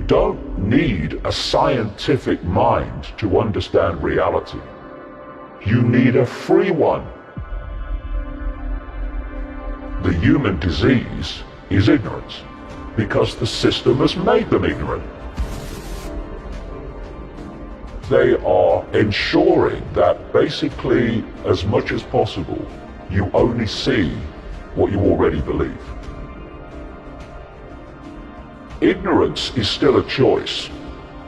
don't need a scientific mind to understand reality. You need a free one. The human disease is ignorance, because the system has made them ignorant. They are ensuring that basically, as much as possible, you only see what you already believe. Ignorance is still a choice.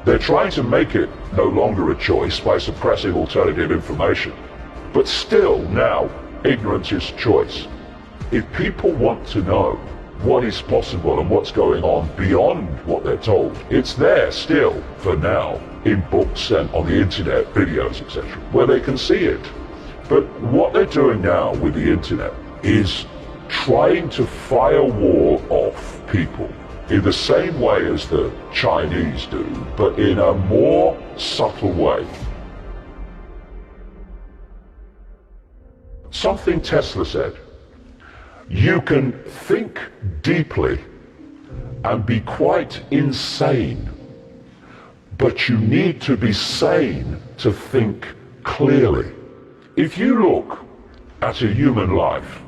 They're trying to make it no longer a choice by suppressing alternative information. But still, now, ignorance is choice. If people want to know what is possible and what's going on beyond what they're told, it's there still, for now, in books and on the internet, videos, etc., where they can see it. But what they're doing now with the internet is trying to firewall off people in the same way as the Chinese do, but in a more subtle way. Something Tesla said: you can think deeply and be quite insane, but you need to be sane to think clearly. If you look at a human life,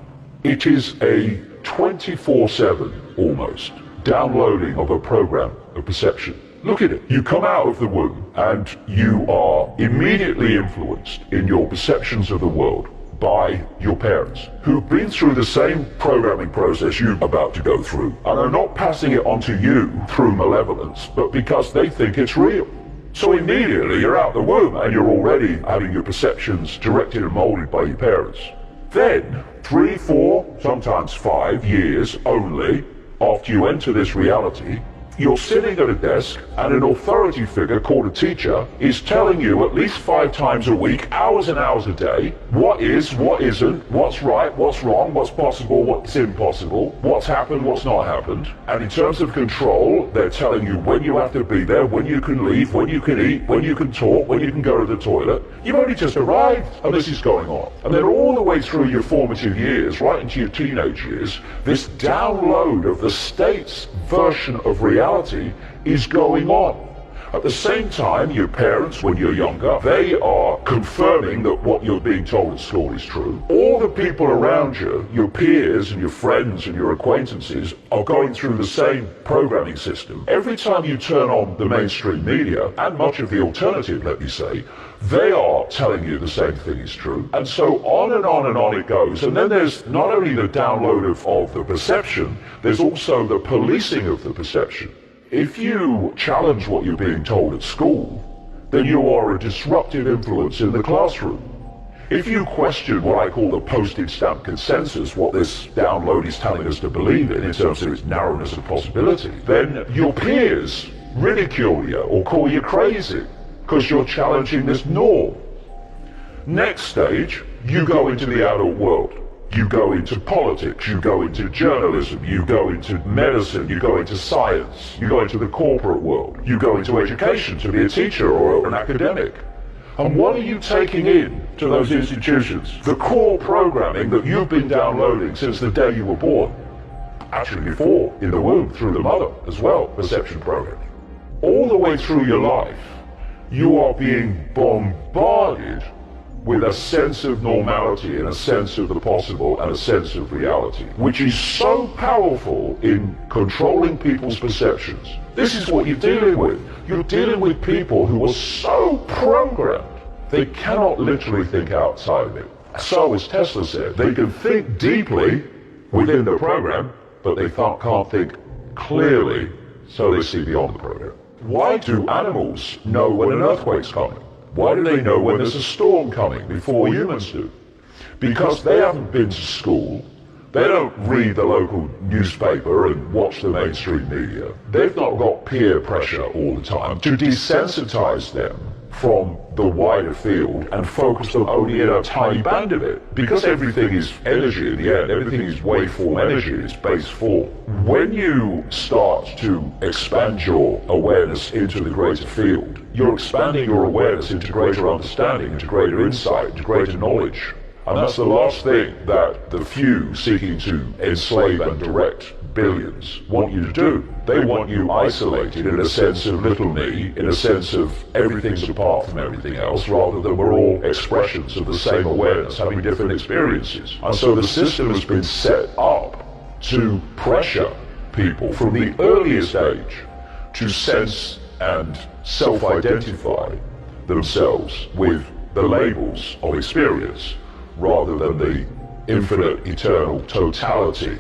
it is a 24/7 almost downloading of a program of perception. Look at it. You come out of the womb and you are immediately influenced in your perceptions of the world by your parents, who've been through the same programming process you're about to go through, and are not passing it on to you through malevolence, but because they think it's real. So immediately you're out the womb and you're already having your perceptions directed and molded by your parents. Then, 3, 4, sometimes 5 years only after you enter this reality, you're sitting at a desk and an authority figure called a teacher is telling you at least 5 times a week, hours and hours a day, what is, what isn't, what's right, what's wrong, what's possible, what's impossible, what's happened, what's not happened. And in terms of control, they're telling you when you have to be there, when you can leave, when you can eat, when you can talk, when you can go to the toilet. You've only just arrived and this is going on. And then all the way through your formative years, right into your teenage years, this download of the state's version of reality is going on. At the same time, your parents, when you're younger, they are confirming that what you're being told at school is true. All the people around you, your peers and your friends and your acquaintances, are going through the same programming system. Every time you turn on the mainstream media, and much of the alternative, let me say, they are telling you the same thing is true. And so on and on and on it goes. And then there's not only the download of the perception, there's also the policing of the perception. If you challenge what you're being told at school, then you are a disruptive influence in the classroom. If you question what I call the postage stamp consensus, what this download is telling us to believe in terms of its narrowness of possibility, then your peers ridicule you or call you crazy because you're challenging this norm. Next stage, you go into the adult world. You go into politics, you go into journalism, you go into medicine, you go into science, you go into the corporate world, you go into education to be a teacher or an academic. And what are you taking in to those institutions? The core programming that you've been downloading since the day you were born. Actually before, in the womb, through the mother as well, perception programming. All the way through your life, you are being bombarded with a sense of normality and a sense of the possible and a sense of reality, which is so powerful in controlling people's perceptions. This is what you're dealing with. You're dealing with people who are so programmed, they cannot literally think outside of it. So, as Tesla said, they can think deeply within the program, but they can't think clearly, so they see beyond the program. Why do animals know when an earthquake's coming? Why do they know when there's a storm coming before humans do? Because they haven't been to school, they don't read the local newspaper and watch the mainstream media. They've not got peer pressure all the time to desensitize them from the wider field and focus them only in a tiny band of it. Because everything is energy in the end, everything is waveform energy, it's base form. When you start to expand your awareness into the greater field, you're expanding your awareness into greater understanding, into greater insight, into greater knowledge. And that's the last thing that the few seeking to enslave and direct billions want you to do. They want you isolated in a sense of little me, in a sense of everything's apart from everything else, rather than we're all expressions of the same awareness, having different experiences. And so the system has been set up to pressure people from the earliest age to sense and self-identify themselves with the labels of experience, rather than the infinite, eternal totality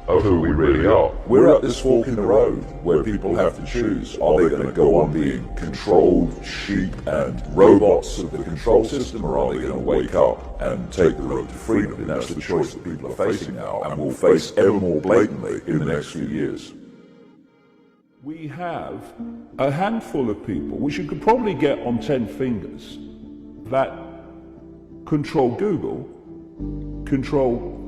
of who we really are. We're at this fork in the road where people have to choose. Are they going to go on being controlled sheep and robots of the control system, or are they going to wake up and take the road to freedom? And that's the choice that people are facing now, and will face ever more blatantly in the next few years. We have a handful of people, which you could probably get on 10 fingers, that control Google, control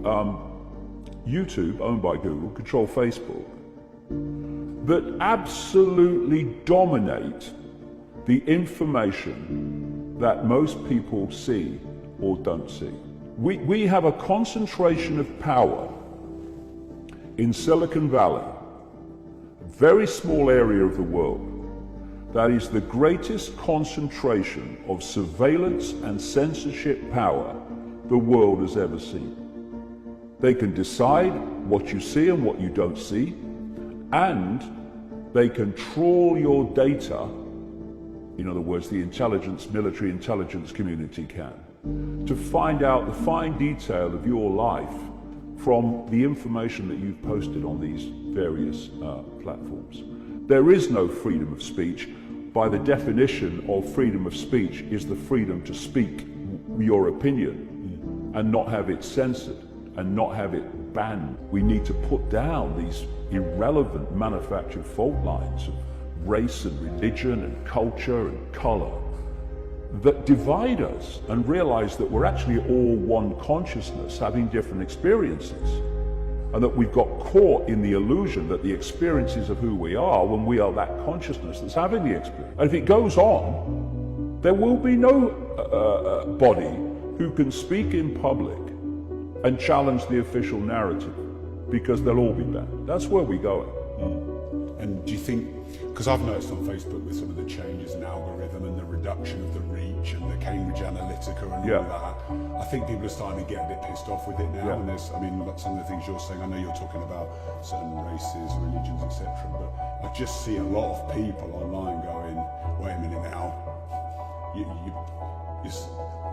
YouTube, owned by Google, control Facebook, that absolutely dominate the information that most people see or don't see. We have a concentration of power in Silicon Valley, a very small area of the world, that is the greatest concentration of surveillance and censorship power the world has ever seen. They can decide what you see and what you don't see, and they can trawl your data. In other words, the military intelligence community can, to find out the fine detail of your life from the information that you've posted on these various platforms. There is no freedom of speech. By the definition of freedom of speech is the freedom to speak your opinion and not have it censored and not have it banned. We need to put down these irrelevant manufactured fault lines of race and religion and culture and color that divide us, and realize that we're actually all one consciousness having different experiences, and that we've got caught in the illusion that the experiences of who we are when we are that consciousness that's having the experience. And if it goes on, there will be no body who can speak in public and challenge the official narrative, because they'll all be banned. That's where we're going. And do you think, because I've noticed on Facebook with some of the changes in algorithm and the reduction of the reach and the Cambridge Analytica and all of that, I think people are starting to get a bit pissed off with it now. And there's, I mean, like some of the things you're saying, I know you're talking about certain races, religions, etc., but I just see a lot of people online going, wait a minute now, you're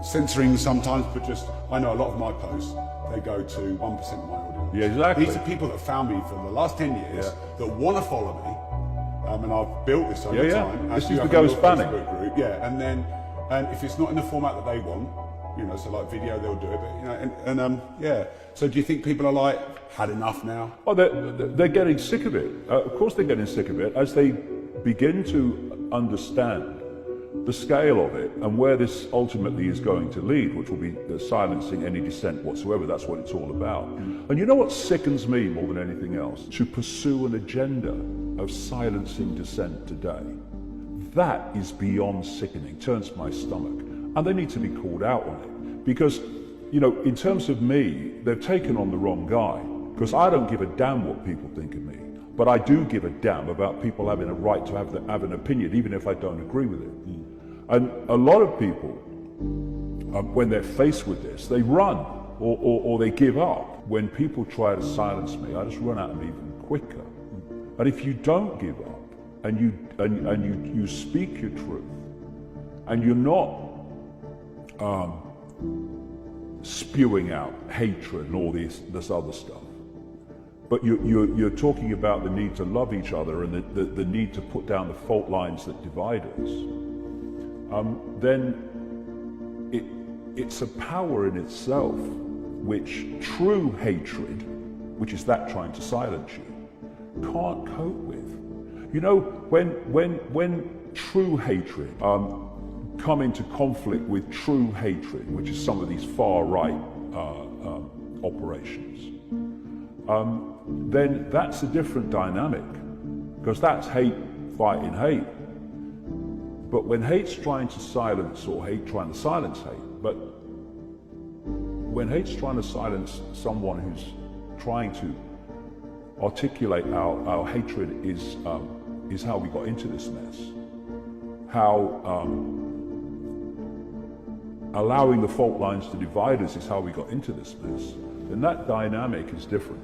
censoring sometimes, but just, I know a lot of my posts, they go to 1% of my audience. Yeah, exactly. These are people that found me for the last 10 years that want to follow me, and I've built this over time. This is the go spanning. Group, and then, and if it's not in the format that they want, you know, so like video, they'll do it, but you know, So do you think people are like, had enough now? Oh, they're getting sick of it. Of course they're getting sick of it as they begin to understand the scale of it and where this ultimately is going to lead, which will be silencing any dissent whatsoever. That's what it's all about. And you know what sickens me more than anything else? To pursue an agenda of silencing dissent today. That is beyond sickening, turns my stomach. And they need to be called out on it. Because, you know, in terms of me, they've taken on the wrong guy. Because I don't give a damn what people think of me. But I do give a damn about people having a right to have an opinion, even if I don't agree with it. And a lot of people, when they're faced with this, they run or they give up. When people try to silence me, I just run at them even quicker. And if you don't give up and you speak your truth, and you're not spewing out hatred and all this other stuff, but you're talking about the need to love each other and the need to put down the fault lines that divide us, then it's a power in itself which true hatred, which is that trying to silence you, can't cope with. You know, when true hatred come into conflict with true hatred, which is some of these far right operations, then that's a different dynamic, because that's hate fighting hate. But when hate's trying to silence, or hate trying to silence hate, but when hate's trying to silence someone who's trying to articulate our hatred is how we got into this mess. How allowing the fault lines to divide us is how we got into this mess. Then that dynamic is different.